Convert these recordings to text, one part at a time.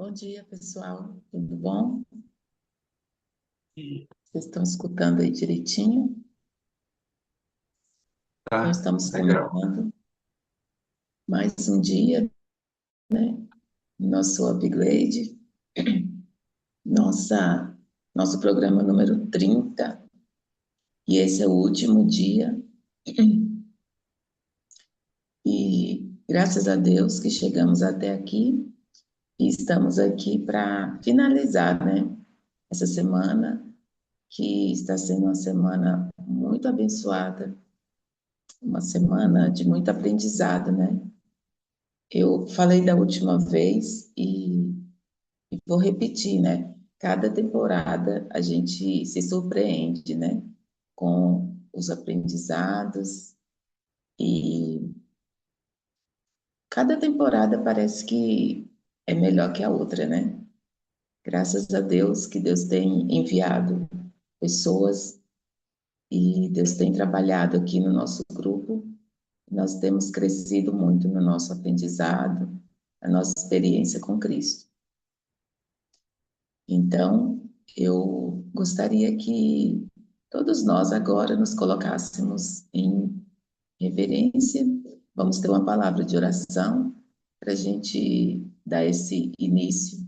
Bom dia, pessoal. Tudo bom? Vocês estão escutando aí direitinho? Então, Tá, estamos legal. começando mais um dia, né? Nosso upgrade, nossa, nosso programa número 30, e esse é o último dia. E graças a Deus que chegamos até aqui e estamos aqui para finalizar, né? Essa semana, que está sendo uma semana muito abençoada, uma semana de muito aprendizado, né? Eu falei da última vez e vou repetir, né? Cada temporada a gente se surpreende, né? Com os aprendizados e cada temporada parece que é melhor que a outra, né? Graças a Deus que Deus tem enviado pessoas e Deus tem trabalhado aqui no nosso grupo. Nós temos crescido muito no nosso aprendizado, a nossa experiência com Cristo. Então, eu gostaria que todos nós agora nos colocássemos em reverência. Vamos ter uma palavra de oração para a gente dar esse início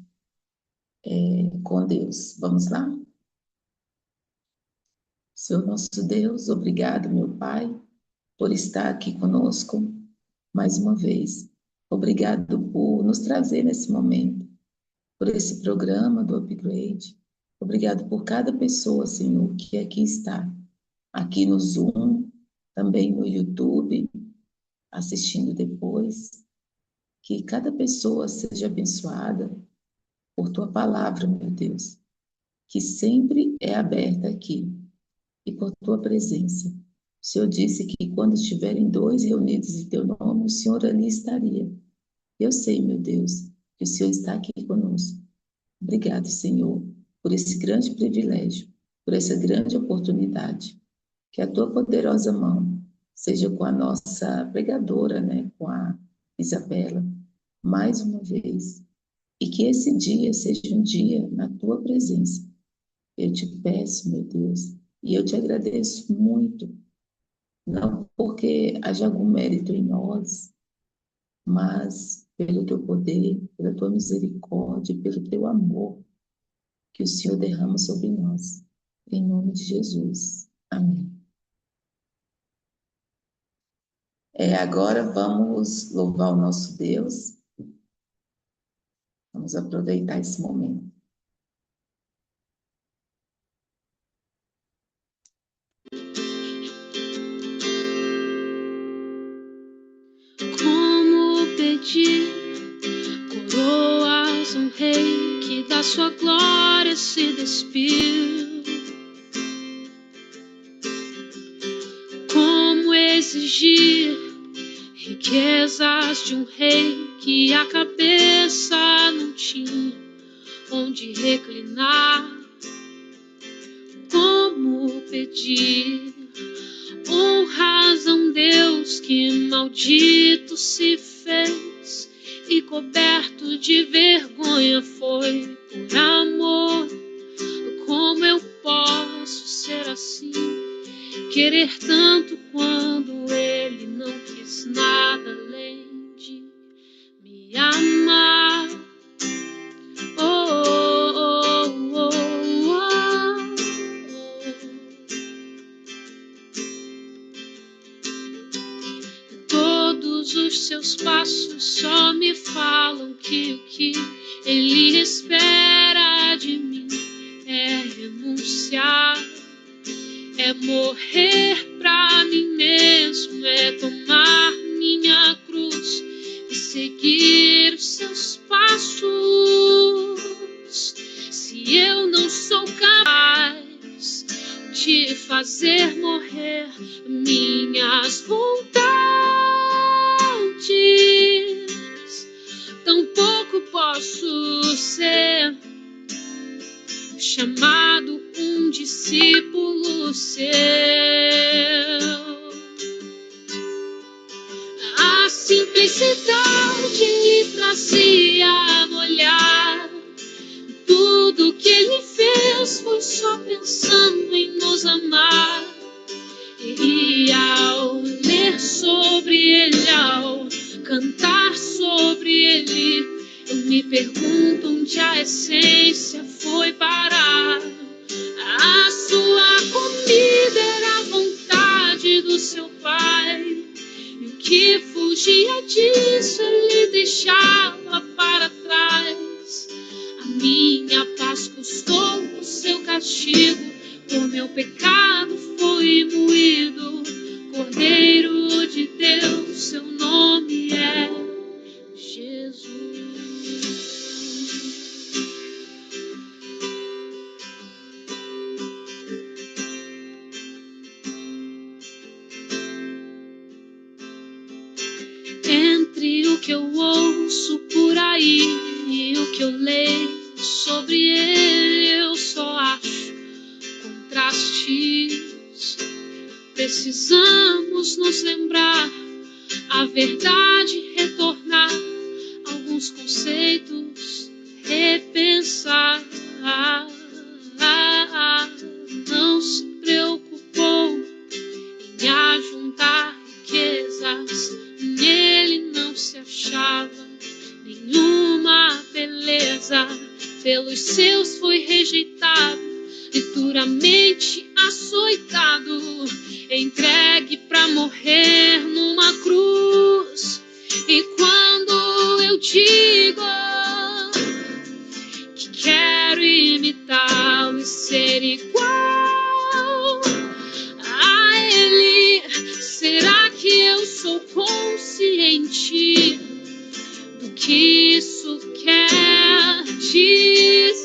com Deus. Vamos lá? Senhor nosso Deus, obrigado, meu Pai, por estar aqui conosco mais uma vez. Obrigado por nos trazer nesse momento, por esse programa do Upgrade. Obrigado por cada pessoa, Senhor, que aqui está, aqui no Zoom, também no YouTube, assistindo depois. Que cada pessoa seja abençoada por tua palavra, meu Deus, que sempre é aberta aqui e por tua presença. O Senhor disse que quando estiverem dois reunidos em teu nome, o Senhor ali estaria. Eu sei, meu Deus, que o Senhor está aqui conosco. Obrigado, Senhor, por esse grande privilégio, por essa grande oportunidade. Que a tua poderosa mão seja com a nossa pregadora, né, com a Isabela, mais uma vez. E que esse dia seja um dia na tua presença. Eu te peço, meu Deus, e eu te agradeço muito, não porque haja algum mérito em nós, mas pelo teu poder, pela tua misericórdia, pelo teu amor que o Senhor derrama sobre nós. Em nome de Jesus. Amém. Agora vamos louvar o nosso Deus. Vamos aproveitar esse momento. Como pedir coroas a um rei que da sua glória se despiu? Como exigir riquezas de um rei que a cabeça não tinha onde reclinar? Como pedir honras a um Deus que maldito se fez e coberto de vergonha foi por amor? Como eu posso ser assim, querer tanto quando ele não quis nada além de me amar? Oh, oh, oh, oh, oh. Todos os seus passos só me falam que o que ele espera de mim é renunciar, é morrer pra mim mesmo, é tomar minha cruz e seguir os seus passos. Se eu não sou capaz de fazer morrer minhas vontades, tampouco posso ser chamado um discípulo seu. A simplicidade me trazia a molhar tudo que Ele fez foi só pensando em nos amar. E ao ler sobre Ele, ao cantar sobre Ele, eu me pergunto onde a essência foi parar. A sua comida era a vontade do seu Pai, e o que fugia disso Ele deixava para trás. A minha paz custou o seu castigo, por meu pecado foi moído. Cordeiro de Deus, seu nome é Jesus. Entre o que eu ouço por aí e o que eu leio sobre Ele, eu só acho contrastes. Precisamos nos lembrar a verdade, retornar alguns conceitos, repensar. Não se preocupou em ajuntar riquezas, nele não se achava nenhuma beleza. Pelos seus foi rejeitado e duramente açoitado, entregue para morrer numa cruz. E quando eu digo que quero imitá-lo e ser igual a Ele, será que eu sou consciente do que isso quer dizer?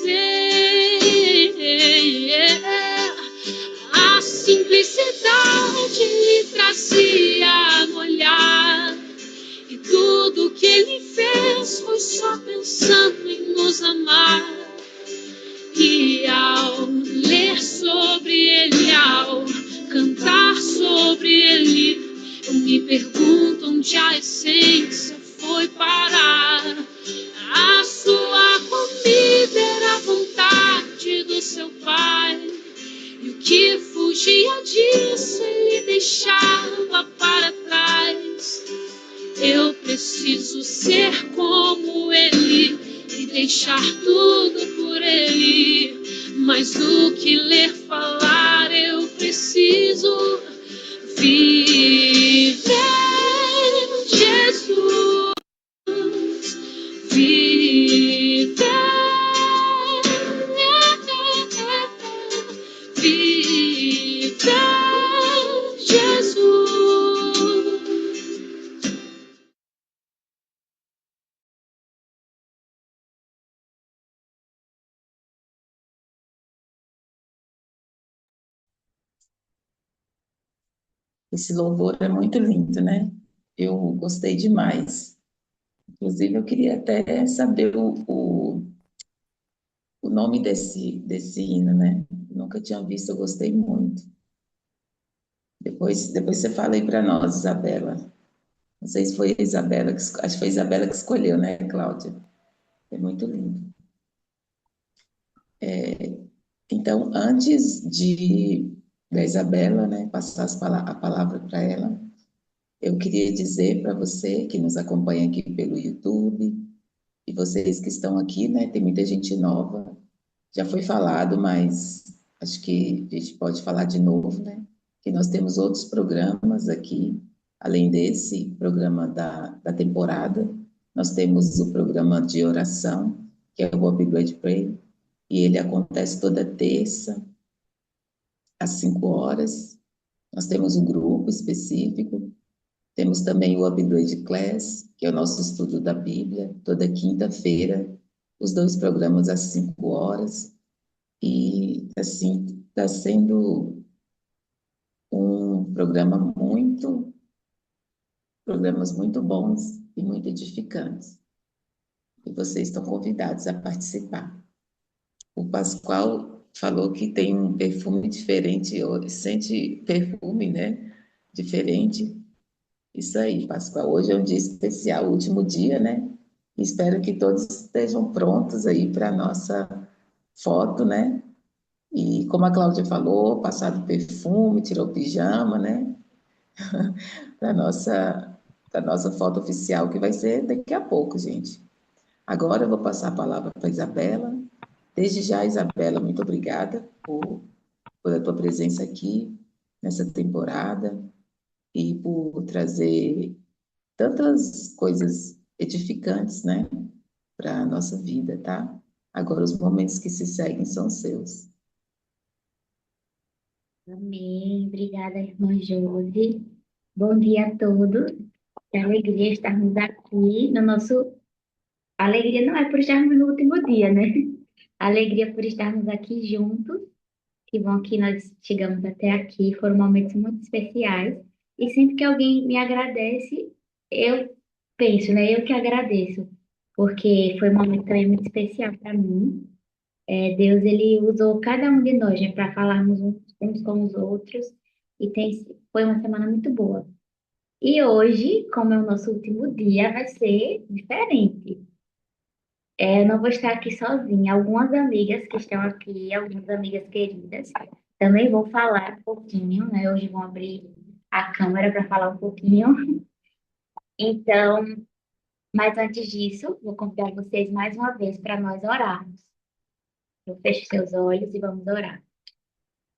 A simplicidade lhe trazia no olhar, e tudo que Ele fez foi só pensando em nos amar. E ao ler sobre Ele, ao cantar sobre Ele, eu me pergunto onde a essência foi parar. A sua comida era a vontade do seu Pai, e o que fugia disso Ele deixava para trás. Eu preciso ser como Ele e deixar tudo por Ele. Mais do que ler, falar, eu preciso viver Jesus. Viver Jesus. Esse louvor é muito lindo, né? Eu gostei demais. Inclusive, eu queria até saber o nome desse hino, né? Nunca tinha visto, eu gostei muito. Depois você fala aí para nós, Isabela. Não sei se foi a Isabela, acho que foi a Isabela que escolheu, né, Cláudia? É muito lindo. Então, antes da Isabela, né, passar a palavra para ela, eu queria dizer para você que nos acompanha aqui pelo YouTube, e vocês que estão aqui, né, tem muita gente nova, já foi falado, mas acho que a gente pode falar de novo, né, que nós temos outros programas aqui, além desse programa da temporada, nós temos o programa de oração, que é o Bob Blood Pray, e ele acontece toda terça, às 5 horas. Nós temos um grupo específico, temos também o Upgrade Class, que é o nosso estudo da Bíblia, toda quinta-feira, os 2 programas às 5 horas, e assim, está sendo um programas muito bons e muito edificantes, e vocês estão convidados a participar. O Pascoal falou que tem um perfume diferente, sente perfume, né? Diferente. Isso aí, Pascoal. Hoje é um dia especial, o último dia, né? Espero que todos estejam prontos aí para a nossa foto, né? E como a Cláudia falou, passado perfume, tirou o pijama, né? Da nossa, da nossa foto oficial, que vai ser daqui a pouco, gente. Agora eu vou passar a palavra para a Isabela. Desde já, Isabela, muito obrigada por a tua presença aqui nessa temporada e por trazer tantas coisas edificantes, né, para a nossa vida, tá? Agora os momentos que se seguem são seus. Amém. Obrigada, irmã Josi. Bom dia a todos. Que alegria estarmos aqui no nosso. Alegria não é por estarmos no último dia, né? Alegria por estarmos aqui juntos. Que bom que nós chegamos até aqui. Foram momentos muito especiais. E sempre que alguém me agradece, eu penso, né? Eu que agradeço. Porque foi um momento também muito especial para mim. Deus, ele usou cada um de nós, né, para falarmos uns com os outros. E foi uma semana muito boa. E hoje, como é o nosso último dia, vai ser diferente. Eu não vou estar aqui sozinha. Algumas amigas que estão aqui, algumas amigas queridas, também vão falar um pouquinho, né? Hoje vão abrir a câmera para falar um pouquinho. Então, mas antes disso, vou convidar vocês mais uma vez para nós orarmos. Então, feche seus olhos e vamos orar.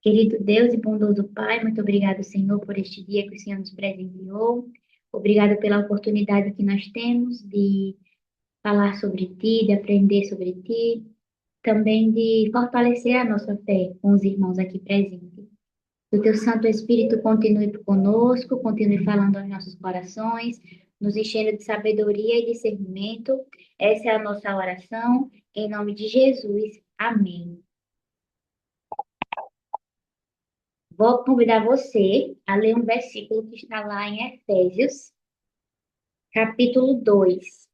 Querido Deus e bondoso Pai, muito obrigado, Senhor, por este dia que o Senhor nos presenteou. Obrigado pela oportunidade que nós temos de falar sobre Ti, de aprender sobre Ti, também de fortalecer a nossa fé com os irmãos aqui presentes. Que o Teu Santo Espírito continue conosco, continue falando aos nossos corações, nos enchendo de sabedoria e discernimento. Essa é a nossa oração, em nome de Jesus. Amém. Vou convidar você a ler um versículo que está lá em Efésios, capítulo 2.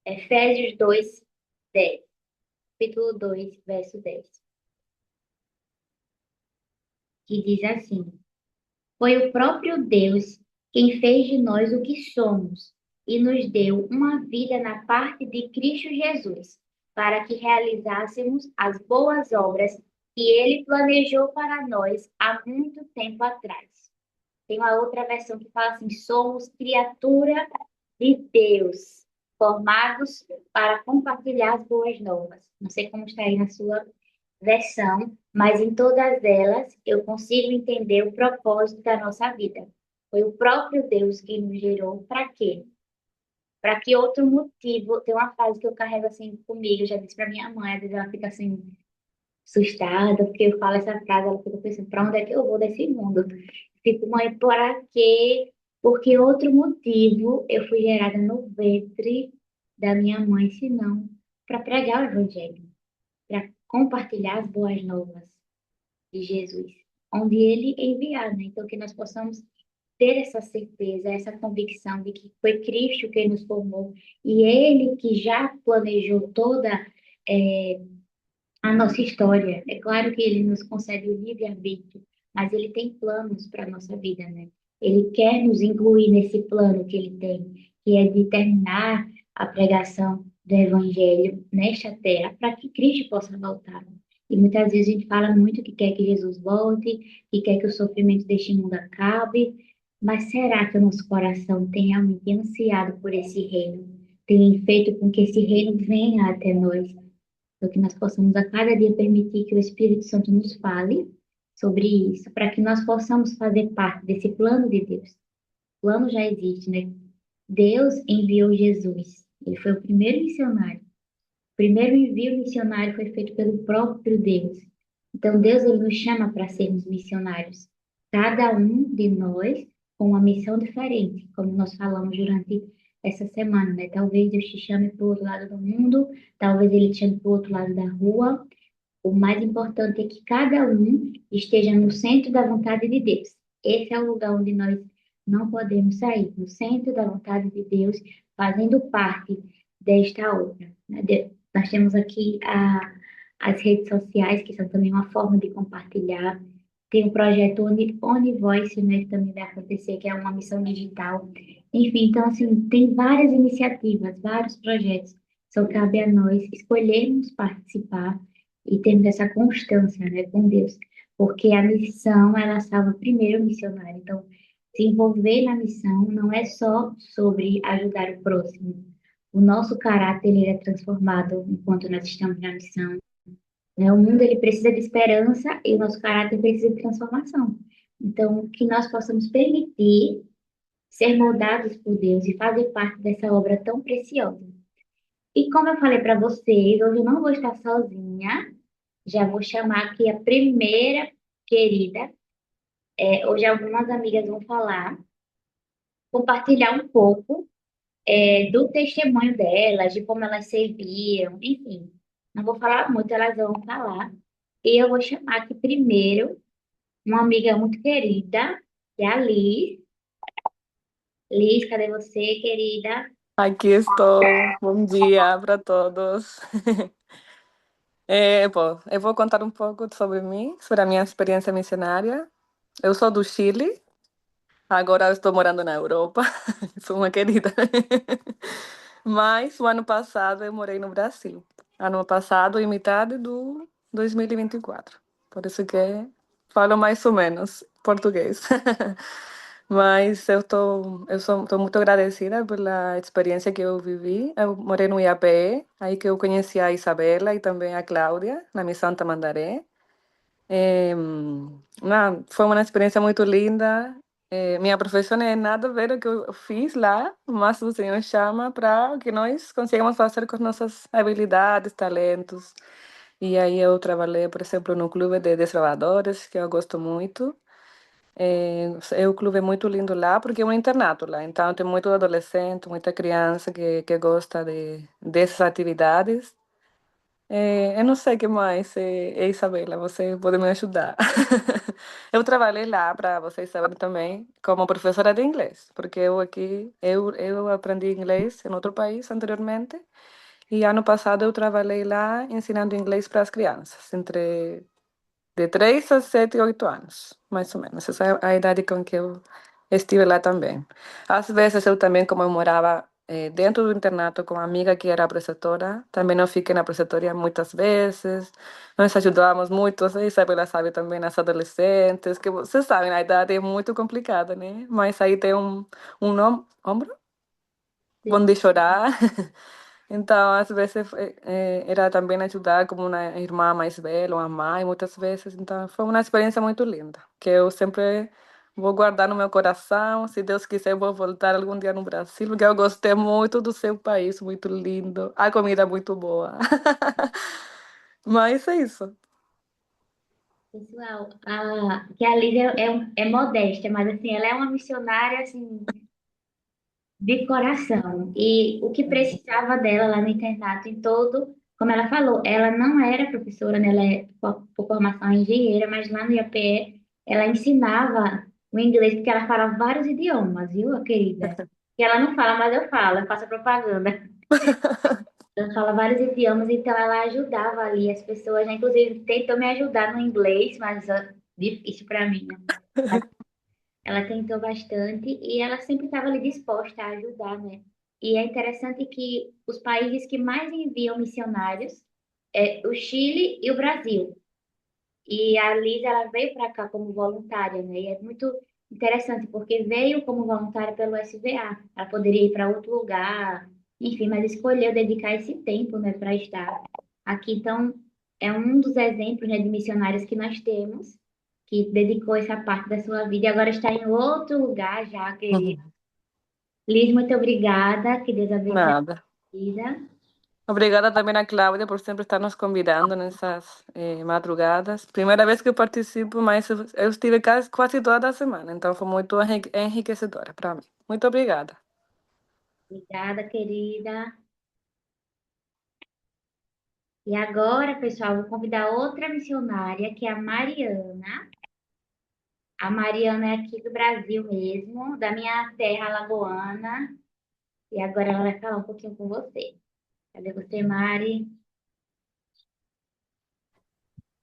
Efésios 2, 10. Capítulo 2, verso 10. Que diz assim: Foi o próprio Deus quem fez de nós o que somos e nos deu uma vida na parte de Cristo Jesus, para que realizássemos as boas obras que Ele planejou para nós há muito tempo atrás. Tem uma outra versão que fala assim: somos criatura de Deus, formados para compartilhar as boas novas. Não sei como está aí na sua versão, mas em todas elas eu consigo entender o propósito da nossa vida. Foi o próprio Deus que nos gerou para quê? Para que outro motivo? Tem uma frase que eu carrego assim comigo, eu já disse para minha mãe, às vezes ela fica assim assustada, porque eu falo essa frase, ela fica pensando, para onde é que eu vou desse mundo? Fico, mãe, para quê? Porque outro motivo eu fui gerada no ventre da minha mãe, senão para pregar o evangelho, para compartilhar as boas novas de Jesus, onde ele enviar, né? Então que nós possamos ter essa certeza, essa convicção de que foi Cristo quem nos formou e ele que já planejou toda eh, a nossa história. É claro que ele nos concede o livre-arbítrio, mas ele tem planos para a nossa vida, né? Ele quer nos incluir nesse plano que ele tem, que é de terminar a pregação do Evangelho nesta terra, para que Cristo possa voltar. E muitas vezes a gente fala muito que quer que Jesus volte, que quer que o sofrimento deste mundo acabe, mas será que o nosso coração tem realmente ansiado por esse reino? Tem feito com que esse reino venha até nós? Para que nós possamos a cada dia permitir que o Espírito Santo nos fale sobre isso, para que nós possamos fazer parte desse plano de Deus. O plano já existe, né? Deus enviou Jesus. Ele foi o primeiro missionário. O primeiro envio missionário foi feito pelo próprio Deus. Então, Deus ele nos chama para sermos missionários. Cada um de nós com uma missão diferente, como nós falamos durante essa semana, né? Talvez Deus te chame para o outro lado do mundo, talvez Ele te chame para o outro lado da rua. O mais importante é que cada um esteja no centro da vontade de Deus. Esse é o lugar onde nós não podemos sair, no centro da vontade de Deus, fazendo parte desta obra, né? Nós temos aqui as redes sociais, que são também uma forma de compartilhar. Tem o projeto Univoice, né, que também vai acontecer, que é uma missão digital. Enfim, então, assim, tem várias iniciativas, vários projetos. Só cabe a nós escolhermos participar e temos essa constância, né, com Deus, porque a missão, ela salva primeiro o missionário. Então, se envolver na missão não é só sobre ajudar o próximo. O nosso caráter ele é transformado enquanto nós estamos na missão, né? O mundo ele precisa de esperança e o nosso caráter precisa de transformação. Então, que nós possamos permitir ser moldados por Deus e fazer parte dessa obra tão preciosa. E como eu falei para vocês, hoje eu não vou estar sozinha. Já vou chamar aqui a primeira querida. Hoje algumas amigas vão falar, compartilhar um pouco do testemunho delas, de como elas serviam, enfim. Não vou falar muito, elas vão falar. E eu vou chamar aqui primeiro uma amiga muito querida, que é a Liz. Liz, cadê você, querida? Aqui estou. Bom dia para todos. Eu vou contar um pouco sobre mim, sobre a minha experiência missionária. Eu sou do Chile, agora eu estou morando na Europa. Sou uma querida. Mas o ano passado eu morei no Brasil. Ano passado, em metade do 2024. Por isso que falo mais ou menos português. Mas tô muito agradecida pela experiência que eu vivi. Eu morei no IAPE, aí que eu conheci a Isabela e também a Cláudia, na Missão Tamandaré. Foi uma experiência muito linda. Minha profissão não é nada a ver com o que eu fiz lá, mas o Senhor chama para que nós consigamos fazer com nossas habilidades, talentos. E aí eu trabalhei, por exemplo, no clube de desbravadores, que eu gosto muito. O clube é muito lindo lá, porque é um internato lá, então tem muito adolescente, muita criança que gosta dessas atividades. Eu não sei o que mais, Isabela, você pode me ajudar. Eu trabalhei lá, para vocês saberem também, como professora de inglês, porque eu aprendi inglês em outro país anteriormente, e ano passado eu trabalhei lá ensinando inglês para as crianças, entre de 3 a 7, 8 anos, mais ou menos. Essa é a idade com que eu estive lá também. Às vezes eu também, como eu morava dentro do internato com uma amiga que era preceptora, também eu fiquei na preceptoria muitas vezes. Nós ajudávamos muito, a Isabela sabe também, as adolescentes, que vocês sabem, a idade é muito complicada, né? Mas aí tem um ombro bom Sim. de chorar. Então, às vezes, era também ajudar como uma irmã mais velha, uma mãe, muitas vezes. Então, foi uma experiência muito linda, que eu sempre vou guardar no meu coração. Se Deus quiser, eu vou voltar algum dia no Brasil, porque eu gostei muito do seu país, muito lindo. A comida é muito boa. Mas é isso. Pessoal, que a Liz é modesta, mas assim, ela é uma missionária assim, de coração. E o que precisava dela lá no internato, em todo, como ela falou, ela não era professora, né? Ela é por formação engenheira, mas lá no IAPE ela ensinava o inglês, porque ela fala vários idiomas, viu, a querida? Que ela não fala, mas eu faço propaganda. Ela fala vários idiomas, então ela ajudava ali as pessoas, né? Inclusive tentou me ajudar no inglês, mas difícil para mim, né? Ela tentou bastante e ela sempre estava ali disposta a ajudar, né? E é interessante que os países que mais enviam missionários é o Chile e o Brasil. E a Liz, ela veio para cá como voluntária, né? E é muito interessante porque veio como voluntária pelo SVA. Ela poderia ir para outro lugar, enfim, mas escolheu dedicar esse tempo, né, para estar aqui. Então, é um dos exemplos, né, de missionários que nós temos que dedicou essa parte da sua vida e agora está em outro lugar já, querida. Liz, muito obrigada. Que Deus abençoe a Nada. sua vida. Obrigada também a Cláudia por sempre estar nos convidando nessas madrugadas. Primeira vez que eu participo, mas eu estive quase toda a semana, então foi muito enriquecedora para mim. Muito obrigada. Obrigada, querida. E agora, pessoal, vou convidar outra missionária, que é a Mariana. A Mariana é aqui do Brasil mesmo, da minha terra alagoana. E agora ela vai falar um pouquinho com você. Cadê você, Mari?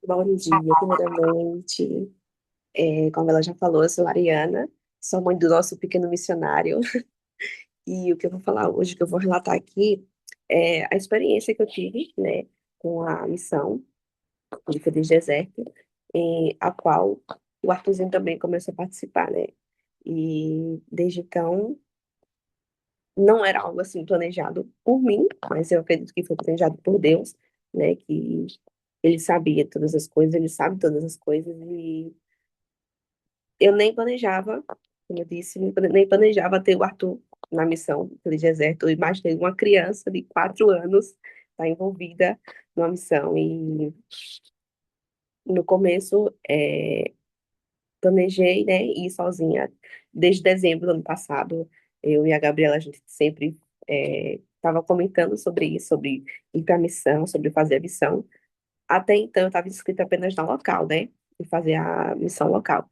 Bom dia, primeiramente. Como ela já falou, eu sou Mariana, sou mãe do nosso pequeno missionário. E o que eu vou falar hoje, o que eu vou relatar aqui, é a experiência que eu tive, né, com a missão. de Feliz Deserto, a qual o Arthurzinho também começou a participar, né? E desde então não era algo assim planejado por mim, mas eu acredito que foi planejado por Deus, né? Que ele sabia todas as coisas, ele sabe todas as coisas, e eu nem planejava, como eu disse, nem planejava ter o Arthur na missão Feliz Deserto. Eu imaginei uma criança de 4 anos estar envolvida numa missão, e no começo planejei, né, ir sozinha. Desde dezembro do ano passado, eu e a Gabriela, a gente sempre estava comentando sobre isso, sobre ir para a missão, sobre fazer a missão. Até então, eu estava inscrita apenas na local, né, e fazer a missão local.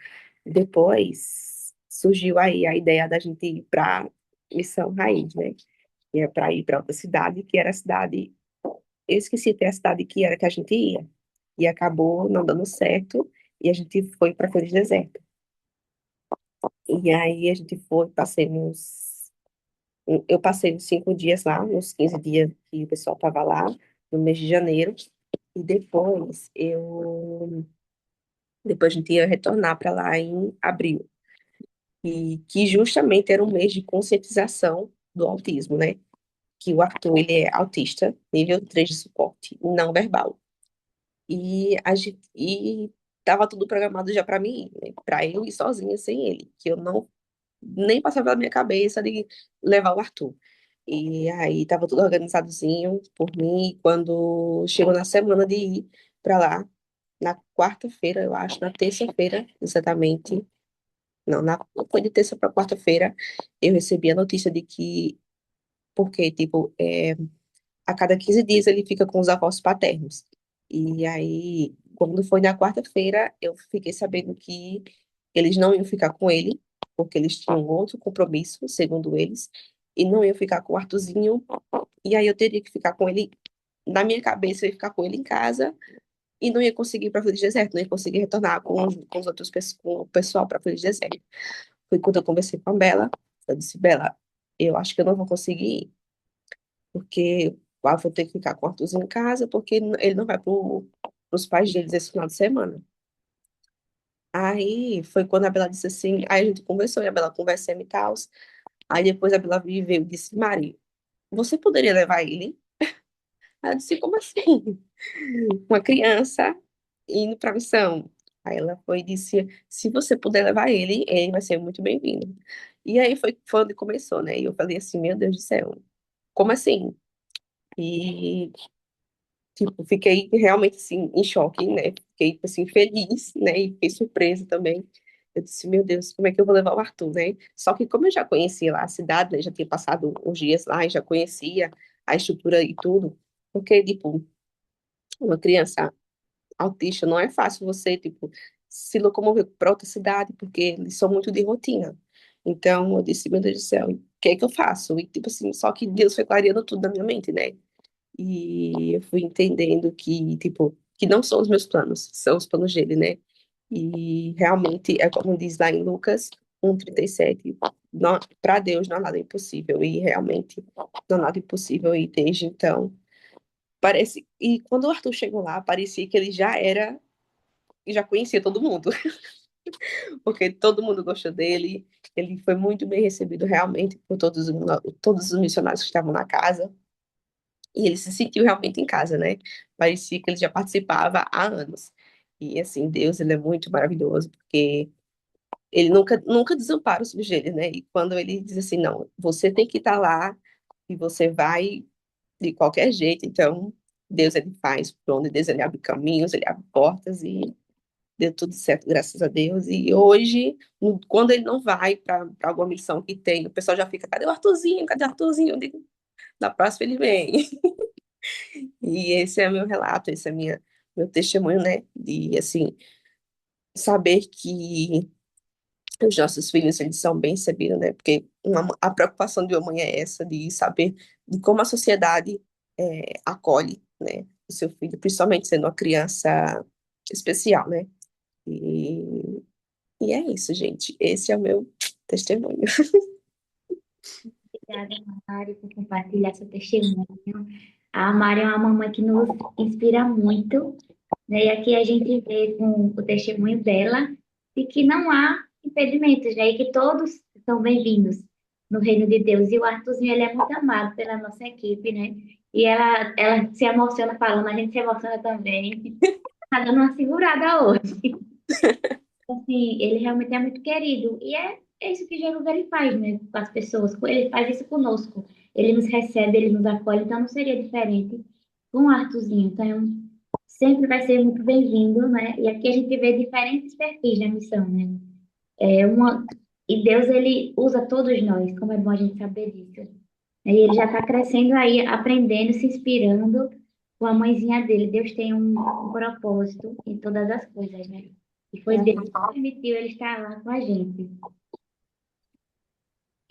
Depois, surgiu aí a ideia da gente ir para missão raiz, né, que é para ir para outra cidade, que era a cidade, eu esqueci até a cidade que era que a gente ia, e acabou não dando certo, e a gente foi para Feliz Deserto. E aí a gente foi, eu passei uns 5 dias lá, uns 15 dias que o pessoal estava lá, no mês de janeiro, e depois a gente ia retornar para lá em abril, e que justamente era um mês de conscientização do autismo, né? Que o Arthur, ele é autista, nível 3 de suporte, não verbal. E tava tudo programado já para mim, né? Para eu ir sozinha sem ele, que eu não nem passava pela minha cabeça de levar o Arthur. E aí tava tudo organizadozinho por mim. E quando chegou na semana de ir para lá, na quarta-feira, eu acho, na terça-feira, exatamente. Não, foi de terça para quarta-feira, eu recebi a notícia de que, porque, tipo, a cada 15 dias ele fica com os avós paternos. E aí, quando foi na quarta-feira, eu fiquei sabendo que eles não iam ficar com ele, porque eles tinham outro compromisso, segundo eles, e não iam ficar com o Arthurzinho. E aí eu teria que ficar com ele, na minha cabeça, eu ia ficar com ele em casa e não ia conseguir ir para Feliz Deserto, não ia conseguir retornar com os outros, com o pessoal para Feliz Deserto. Foi quando eu conversei com a Bela, eu disse, Bela, eu acho que eu não vou conseguir ir porque vou ter que ficar com o Arthurzinho em casa, porque ele não vai para os pais deles esse final de semana. Aí foi quando a Bela disse assim, aí a gente conversou, e a Bela conversando e tal. Aí depois a Bela veio e disse, Mari, você poderia levar ele? Aí eu disse, como assim? Uma criança indo para missão. Aí ela foi e disse, se você puder levar ele, ele vai ser muito bem-vindo. E aí foi onde começou, né? E eu falei assim, meu Deus do céu, como assim? E tipo, fiquei realmente, assim, em choque, né? Fiquei, assim, feliz, né? E fiquei surpresa também. Eu disse, meu Deus, como é que eu vou levar o Arthur, né? Só que como eu já conhecia lá a cidade, né? Já tinha passado uns dias lá e já conhecia a estrutura e tudo. Porque, tipo, uma criança autista não é fácil você, tipo, se locomover para outra cidade, porque eles são muito de rotina. Então, eu disse, meu Deus do céu, o que é que eu faço? E, tipo assim, só que Deus foi clareando tudo na minha mente, né? E eu fui entendendo que, tipo, que não são os meus planos, são os planos dele, né? E realmente, é como diz lá em Lucas 1:37, para Deus não há nada impossível. E realmente não há nada impossível. E desde então, parece. E quando o Arthur chegou lá, parecia que ele já era, já conhecia todo mundo, porque todo mundo gostou dele. Ele foi muito bem recebido realmente por todos os missionários que estavam na casa. E ele se sentiu realmente em casa, né? Parecia que ele já participava há anos. E assim, Deus, ele é muito maravilhoso, porque ele nunca desampara os filhos dele, né? E quando ele diz assim, não, você tem que estar lá e você vai de qualquer jeito, então Deus, ele faz por onde Deus, ele abre caminhos, ele abre portas e deu tudo certo, graças a Deus. E hoje, quando ele não vai para alguma missão que tem, o pessoal já fica, cadê o Arthurzinho? Cadê o Arthurzinho? Eu digo, na próxima ele vem. E esse é meu relato, esse é meu testemunho, né? De, assim, saber que os nossos filhos, eles são bem recebidos, né? Porque a preocupação de uma mãe é essa, de saber de como a sociedade acolhe, né? O seu filho, principalmente sendo uma criança especial, né? E, e é isso, gente. Esse é o meu testemunho. Obrigada, Mari, por compartilhar seu testemunho. A Mari é uma mamãe que nos inspira muito né? E aqui a gente vê com o testemunho dela de que não há impedimentos, né? E que todos são bem-vindos no reino de Deus. E o Arthurzinho, ele é muito amado pela nossa equipe, né? E ela se emociona falando, a gente se emociona também. Tá dando uma segurada hoje. Assim, ele realmente é muito querido. E é isso que Jesus ele faz, né? Com as pessoas. Ele faz isso conosco. Ele nos recebe, ele nos acolhe. Então não seria diferente com o Arthurzinho. Então sempre vai ser muito bem-vindo, né? E aqui a gente vê diferentes perfis da missão, né? É uma... E Deus, ele usa todos nós, como é bom a gente saber disso. E ele já está crescendo aí, aprendendo, se inspirando com a mãezinha dele. Deus tem um propósito em todas as coisas, né? E foi Deus que permitiu ele estar lá com a gente.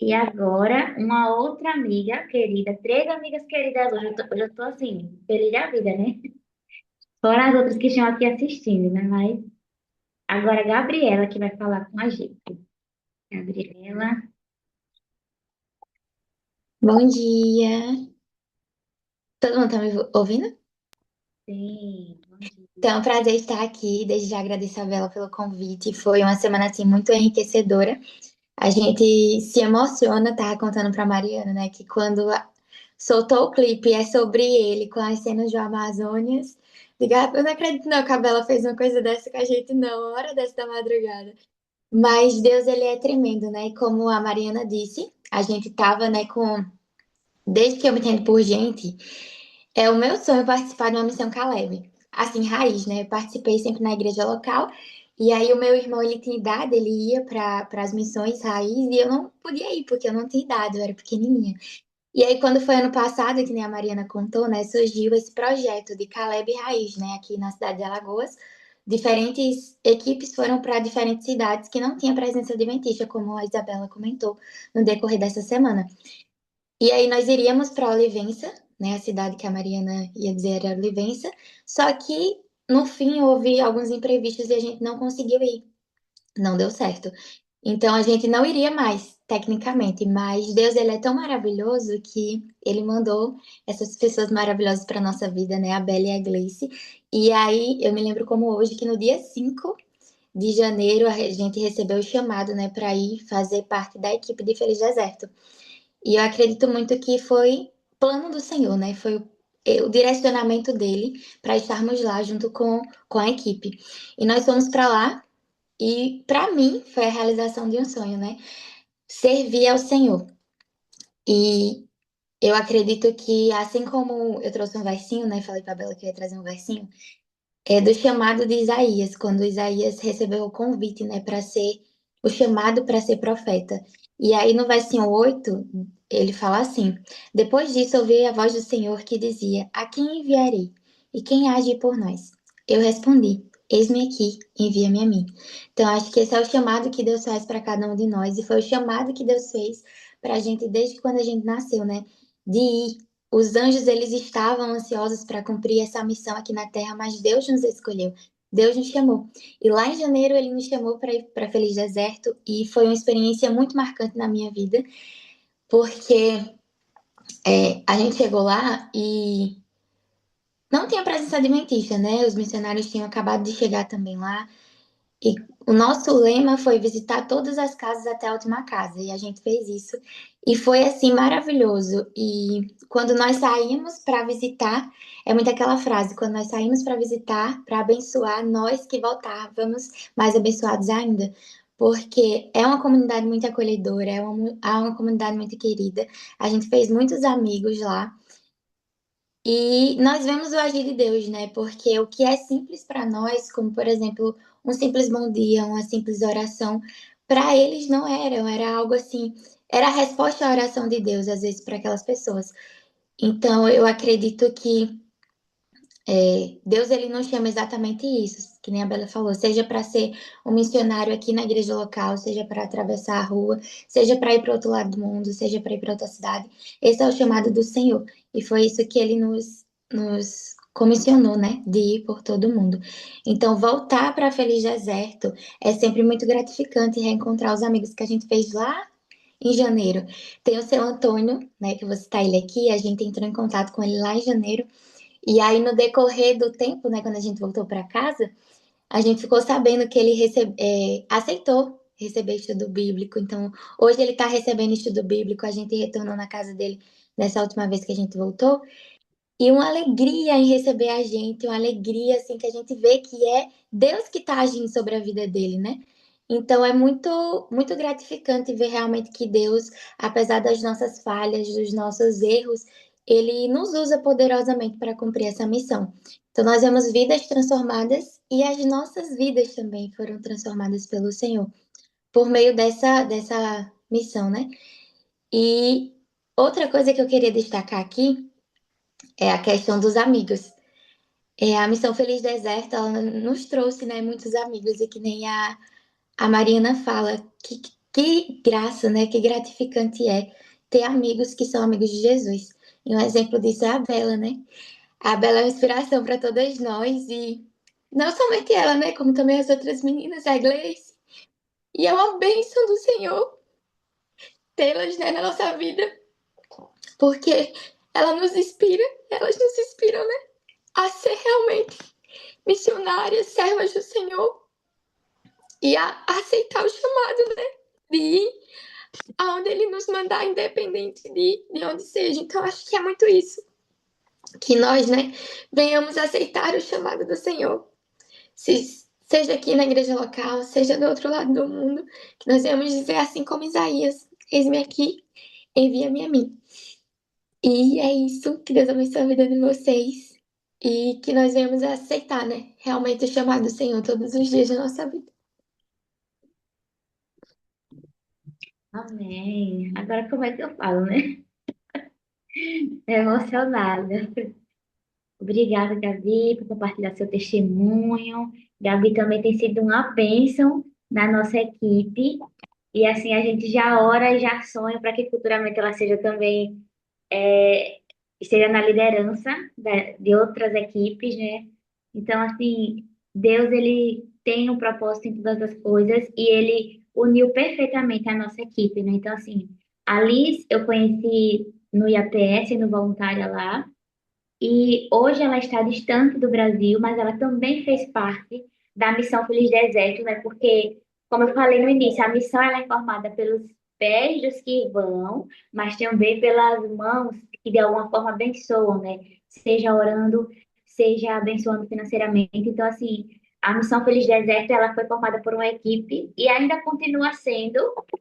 E agora, uma outra amiga querida, três amigas queridas hoje. Hoje eu tô assim, feliz da vida, né? Fora as outras que estão aqui assistindo, né? Mas agora a Gabriela que vai falar com a gente. Gabriela, Bom dia. Todo mundo tá me ouvindo? sim, bom dia. Então, é um prazer estar aqui. Desde já agradeço a Bela pelo convite. Foi uma semana assim muito enriquecedora. A gente se emociona, tava contando pra Mariana, né, que quando soltou o clipe é sobre ele com as cenas do Amazonas. Diga, eu não acredito não que a Bela fez uma coisa dessa com a gente não, uma hora dessa da madrugada. Mas Deus, ele é tremendo, né? E como a Mariana disse, a gente tava, né, com desde que eu me entendo por gente, é o meu sonho participar de uma missão Caleb. Assim, raiz, né? Eu participei sempre na igreja local. E aí o meu irmão, ele tinha idade, ele ia para as missões raiz e eu não podia ir, porque eu não tinha idade, eu era pequenininha. E aí quando foi ano passado, que nem a Mariana contou, né, surgiu esse projeto de Caleb Raiz, né, aqui na cidade de Alagoas. Diferentes equipes foram para diferentes cidades que não tinha presença adventista, como a Isabela comentou no decorrer dessa semana. E aí nós iríamos para Olivença, né? A cidade que a Mariana ia dizer era Olivença. Só que no fim houve alguns imprevistos e a gente não conseguiu ir. Não deu certo. Então a gente não iria mais, tecnicamente, mas Deus ele é tão maravilhoso que ele mandou essas pessoas maravilhosas para nossa vida, né? A Bela e a Gleice. E aí eu me lembro como hoje que no dia 5 de janeiro a gente recebeu o chamado, né, para ir fazer parte da equipe de Feliz Deserto. E eu acredito muito que foi plano do Senhor, né? Foi o direcionamento dele para estarmos lá junto com a equipe. E nós fomos para lá e para mim foi a realização de um sonho, né? Servir ao Senhor. E eu acredito que assim como eu trouxe um versinho, né? Falei para Bela que eu ia trazer um versinho, é do chamado de Isaías, quando Isaías recebeu o convite, né, para ser o chamado para ser profeta. E aí no versinho 8 ele fala assim: Depois disso ouvi a voz do Senhor que dizia: A quem enviarei? E quem age por nós? Eu respondi: Eis-me aqui, envia-me a mim. Então acho que esse é o chamado que Deus faz para cada um de nós e foi o chamado que Deus fez para a gente desde quando a gente nasceu, né? De ir. Os anjos, eles estavam ansiosos para cumprir essa missão aqui na Terra, mas Deus nos escolheu. Deus nos chamou. E lá em janeiro ele nos chamou para ir para Feliz Deserto e foi uma experiência muito marcante na minha vida, porque a gente chegou lá e não tinha presença adventista, né? Os missionários tinham acabado de chegar também lá. E o nosso lema foi visitar todas as casas até a última casa, e a gente fez isso. E foi assim maravilhoso. E quando nós saímos para visitar, é muito aquela frase: quando nós saímos para visitar, para abençoar, nós que voltávamos mais abençoados ainda. Porque é uma comunidade muito acolhedora, é uma comunidade muito querida. A gente fez muitos amigos lá. E nós vemos o agir de Deus, né? Porque o que é simples para nós, como por exemplo, um simples bom dia, uma simples oração, para eles não era algo assim, era a resposta à oração de Deus, às vezes, para aquelas pessoas. Então, eu acredito que Deus ele não chama exatamente isso, que nem a Bela falou, seja para ser um missionário aqui na igreja local, seja para atravessar a rua, seja para ir para outro lado do mundo, seja para ir para outra cidade. Esse é o chamado do Senhor. E foi isso que ele nos comissionou, né? De ir por todo mundo. Então, voltar para Feliz Deserto é sempre muito gratificante reencontrar os amigos que a gente fez lá em janeiro. Tem o seu Antônio, né? Que você está ele aqui, a gente entrou em contato com ele lá em janeiro. E aí, no decorrer do tempo, né, quando a gente voltou para casa, a gente ficou sabendo que ele aceitou receber estudo bíblico. Então, hoje ele está recebendo estudo bíblico, a gente retornou na casa dele nessa última vez que a gente voltou. E uma alegria em receber a gente, uma alegria assim que a gente vê que é Deus que está agindo sobre a vida dele, né? Então é muito gratificante ver realmente que Deus, apesar das nossas falhas, dos nossos erros, ele nos usa poderosamente para cumprir essa missão. Então nós vemos vidas transformadas e as nossas vidas também foram transformadas pelo Senhor por meio dessa missão, né? E outra coisa que eu queria destacar aqui é a questão dos amigos. A Missão Feliz Deserto, ela nos trouxe, né, muitos amigos, e que nem a Mariana fala, que graça, né, que gratificante é ter amigos que são amigos de Jesus. E um exemplo disso é a Bela, né? A Bela é uma inspiração para todas nós, e não somente ela, né, como também as outras meninas, a Gleice. E é uma bênção do Senhor tê-las, né, na nossa vida, porque ela nos inspira, elas nos inspiram, né, a ser realmente missionárias, servas do Senhor, e a aceitar o chamado, né? De ir aonde Ele nos mandar, independente de onde seja. Então, acho que é muito isso. Que nós, né, venhamos aceitar o chamado do Senhor. Seja aqui na igreja local, seja do outro lado do mundo, que nós venhamos dizer assim como Isaías: eis-me aqui, envia-me a mim. E é isso, que Deus abençoe a vida de vocês. E que nós venhamos aceitar, né, realmente o chamado do Senhor todos os dias da nossa vida. Amém. Agora, como é que eu falo, né? Emocionada. Obrigada, Gabi, por compartilhar seu testemunho. Gabi também tem sido uma bênção na nossa equipe. E assim, a gente já ora e já sonha para que futuramente ela seja também, é, esteja na liderança de outras equipes, né? Então, assim, Deus, ele tem um propósito em todas as coisas e ele uniu perfeitamente a nossa equipe, né? Então, assim, a Liz eu conheci no IAPS, no voluntária lá, e hoje ela está distante do Brasil, mas ela também fez parte da Missão Feliz Deserto, né? Porque, como eu falei no início, a missão ela é formada pelos pés dos que vão, mas também pelas mãos que de alguma forma abençoam, né? Seja orando, seja abençoando financeiramente. Então, assim, a Missão Feliz Deserto ela foi formada por uma equipe e ainda continua sendo,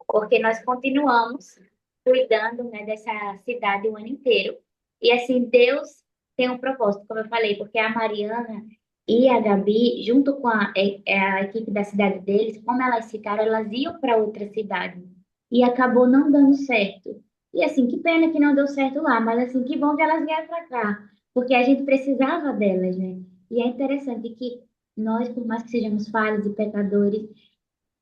porque nós continuamos cuidando, né, dessa cidade o ano inteiro. E assim, Deus tem um propósito, como eu falei, porque a Mariana e a Gabi, junto com a equipe da cidade deles, como elas ficaram, elas iam para outra cidade. E acabou não dando certo. E assim, que pena que não deu certo lá, mas assim, que bom que elas vieram para cá, porque a gente precisava delas, né? E é interessante que nós, por mais que sejamos falhos e pecadores,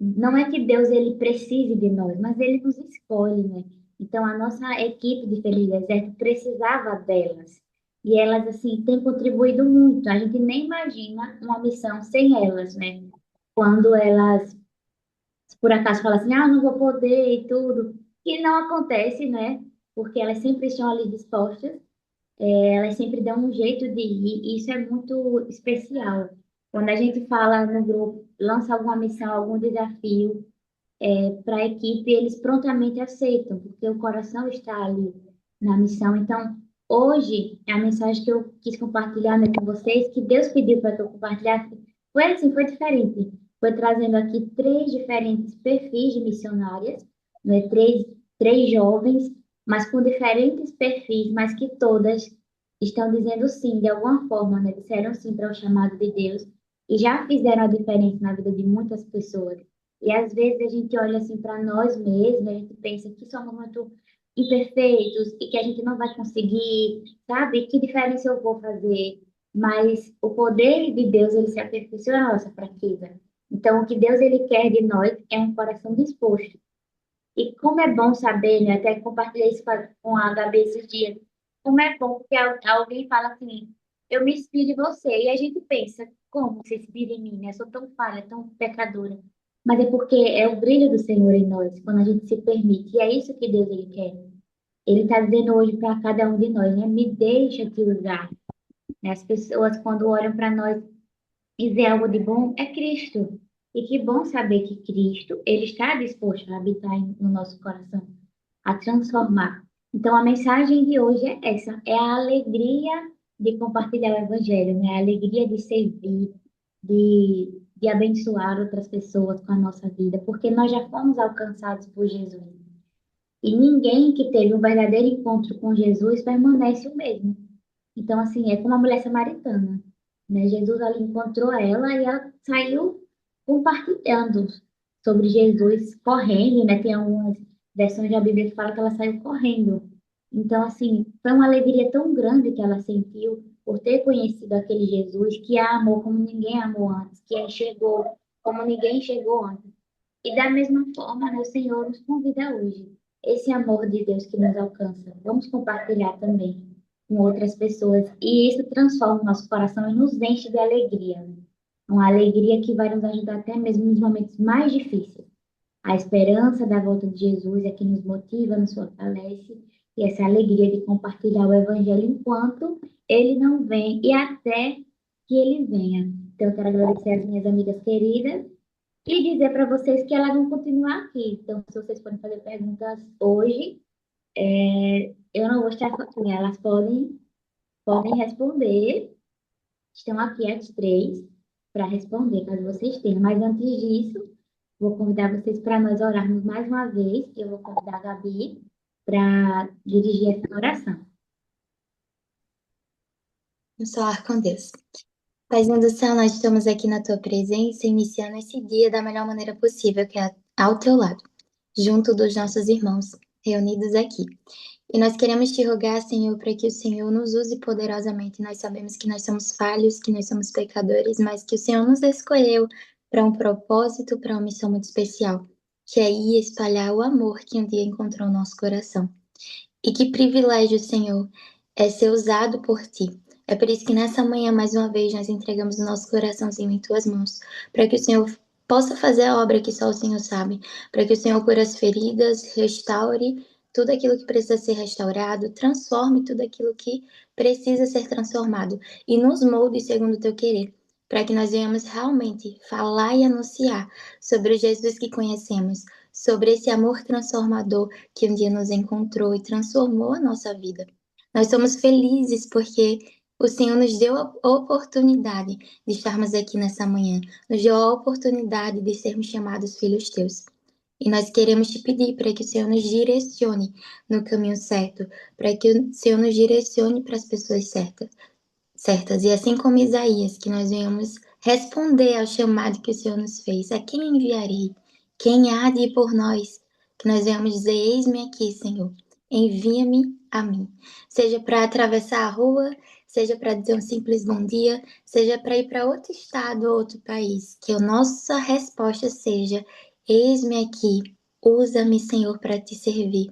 não é que Deus ele precise de nós, mas ele nos escolhe, né? Então a nossa equipe de Feliz Deserto precisava delas. E elas assim têm contribuído muito. A gente nem imagina uma missão sem elas, né? Quando elas por acaso falam assim: "Ah, não vou poder" e tudo, e não acontece, né? Porque elas sempre estão ali dispostas, elas sempre dão um jeito de ir, e isso é muito especial. Quando a gente fala no grupo, lança alguma missão, algum desafio, para a equipe, eles prontamente aceitam, porque o coração está ali na missão. Então, hoje, a mensagem que eu quis compartilhar, né, com vocês, que Deus pediu para que eu compartilhasse, foi assim, foi diferente. Foi trazendo aqui três diferentes perfis de missionárias, né, três jovens, mas com diferentes perfis, mas que todas estão dizendo sim, de alguma forma, né, disseram sim para o chamado de Deus e já fizeram a diferença na vida de muitas pessoas. E às vezes a gente olha assim para nós mesmos, a gente pensa que somos muito imperfeitos e que a gente não vai conseguir, sabe? Que diferença eu vou fazer? Mas o poder de Deus, ele se aperfeiçoa na nossa fraqueza. Então, o que Deus ele quer de nós é um coração disposto. E como é bom saber, né? Até compartilhei isso com a Gabi esses dias. Como é bom que alguém fala assim, eu me inspiro em você. E a gente pensa, como você se inspira em mim, né? Eu sou tão falha, tão pecadora. Mas é porque é o brilho do Senhor em nós, quando a gente se permite. E é isso que Deus ele quer. Ele está dizendo hoje para cada um de nós, né? Me deixa te usar. né? As pessoas, quando olham para nós e vê algo de bom, é Cristo. E que bom saber que Cristo, ele está disposto a habitar no nosso coração, a transformar. Então, a mensagem de hoje é essa, é a alegria de compartilhar o evangelho, né? A alegria de servir, de abençoar outras pessoas com a nossa vida, porque nós já fomos alcançados por Jesus. E ninguém que teve um verdadeiro encontro com Jesus permanece o mesmo. Então, assim, é como a mulher samaritana, né? Jesus ali encontrou ela e ela saiu compartilhando sobre Jesus, correndo, né? Tem algumas versões da Bíblia que falam que ela saiu correndo. Então, assim, foi uma alegria tão grande que ela sentiu por ter conhecido aquele Jesus que a amou como ninguém amou antes, que a enxergou como ninguém enxergou antes. E da mesma forma, né, o Senhor nos convida hoje. Esse amor de Deus que nos alcança, vamos compartilhar também com outras pessoas. E isso transforma o nosso coração e nos enche de alegria, né? Uma alegria que vai nos ajudar até mesmo nos momentos mais difíceis. A esperança da volta de Jesus é que nos motiva, nos fortalece. E essa alegria de compartilhar o Evangelho enquanto ele não vem e até que ele venha. Então, eu quero agradecer às minhas amigas queridas e dizer para vocês que elas vão continuar aqui. Então, se vocês forem fazer perguntas hoje, eu não vou estar sozinha. Elas podem responder. Estão aqui às 3 para responder, caso vocês tenham. Mas antes disso, vou convidar vocês para nós orarmos mais uma vez. Eu vou convidar a Gabi para dirigir essa oração. Vamos falar com Deus. Paizinho do céu, nós estamos aqui na tua presença, iniciando esse dia da melhor maneira possível, que é ao teu lado, junto dos nossos irmãos reunidos aqui. E nós queremos te rogar, Senhor, para que o Senhor nos use poderosamente. Nós sabemos que nós somos falhos, que nós somos pecadores, mas que o Senhor nos escolheu para um propósito, para uma missão muito especial, que é ir espalhar o amor que um dia encontrou no nosso coração. E que privilégio, Senhor, é ser usado por ti. É por isso que nessa manhã, mais uma vez, nós entregamos o nosso coraçãozinho em tuas mãos, para que o Senhor possa fazer a obra que só o Senhor sabe, para que o Senhor cure as feridas, restaure tudo aquilo que precisa ser restaurado, transforme tudo aquilo que precisa ser transformado e nos molde segundo o teu querer, para que nós venhamos realmente falar e anunciar sobre o Jesus que conhecemos, sobre esse amor transformador que um dia nos encontrou e transformou a nossa vida. Nós somos felizes porque o Senhor nos deu a oportunidade de estarmos aqui nessa manhã, nos deu a oportunidade de sermos chamados filhos teus. E nós queremos te pedir para que o Senhor nos direcione no caminho certo, para que o Senhor nos direcione para as pessoas certas. E assim como Isaías, que nós venhamos responder ao chamado que o Senhor nos fez. A quem enviarei? Quem há de ir por nós? Que nós venhamos dizer, eis-me aqui, Senhor. Envia-me a mim. Seja para atravessar a rua, seja para dizer um simples bom dia, seja para ir para outro estado ou outro país. Que a nossa resposta seja, eis-me aqui, usa-me, Senhor, para te servir.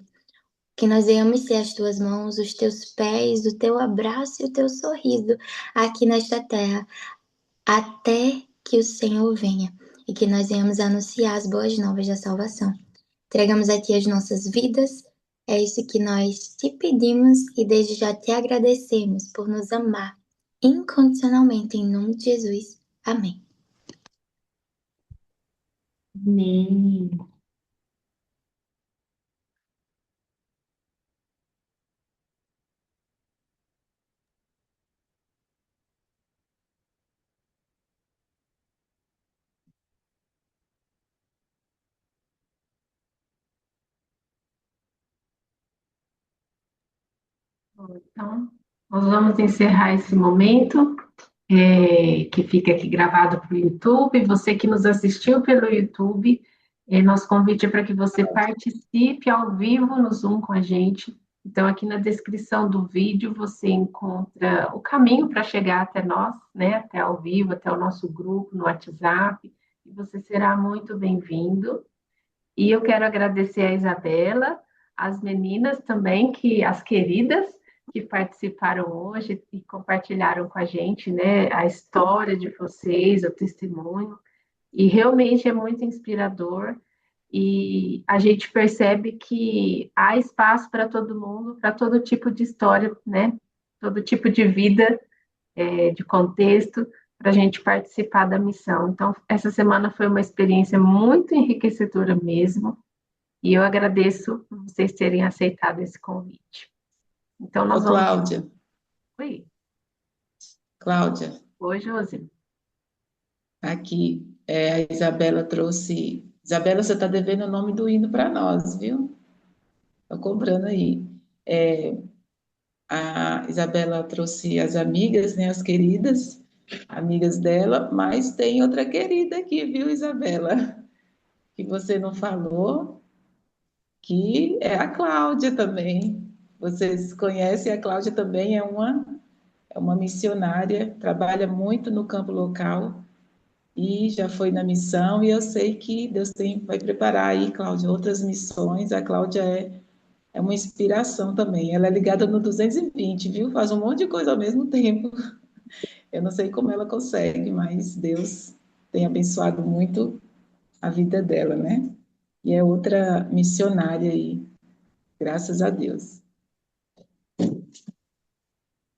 Que nós venhamos ser as tuas mãos, os teus pés, o teu abraço e o teu sorriso aqui nesta terra, até que o Senhor venha e que nós venhamos anunciar as boas novas da salvação. Entregamos a ti as nossas vidas, é isso que nós te pedimos e desde já te agradecemos por nos amar incondicionalmente, em nome de Jesus. Amém. Amém. Então, nós vamos encerrar esse momento, que fica aqui gravado para o YouTube. Você que nos assistiu pelo YouTube, nosso convite é para que você participe ao vivo no Zoom com a gente. Então, aqui na descrição do vídeo, você encontra o caminho para chegar até nós, né? Até ao vivo, até o nosso grupo no WhatsApp. E você será muito bem-vindo. E eu quero agradecer a Isabela, as meninas também, as queridas, que participaram hoje e compartilharam com a gente, né, a história de vocês, o testemunho. E realmente é muito inspirador. E a gente percebe que há espaço para todo mundo, para todo tipo de história, né? Todo tipo de vida de contexto para a gente participar da missão. Então, essa semana foi uma experiência muito enriquecedora mesmo, e eu agradeço por vocês terem aceitado esse convite. Então, nós Ô, vamos... Cláudia, Oi, Cláudia, oi, Josi. aqui, a Isabela trouxe. Isabela, você está devendo o nome do hino para nós, viu? Estou cobrando aí. É, a Isabela trouxe as amigas, né, as queridas, amigas dela, mas tem outra querida aqui, viu, Isabela? Que você não falou, que é a Cláudia também. Vocês conhecem, a Cláudia também é uma missionária, trabalha muito no campo local e já foi na missão, e eu sei que Deus vai preparar aí, Cláudia, outras missões. A Cláudia é uma inspiração também. Ela é ligada no 220, viu? Faz um monte de coisa ao mesmo tempo. Eu não sei como ela consegue, mas Deus tem abençoado muito a vida dela, né? E é outra missionária aí, graças a Deus. É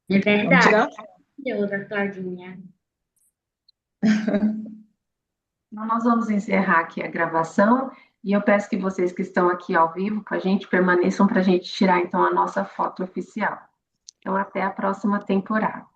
Vamos verdade. tirar? Deus, a Claudinha. Então, nós vamos encerrar aqui a gravação, e eu peço que vocês que estão aqui ao vivo com a gente permaneçam para a gente tirar, então, a nossa foto oficial. Então, até a próxima temporada.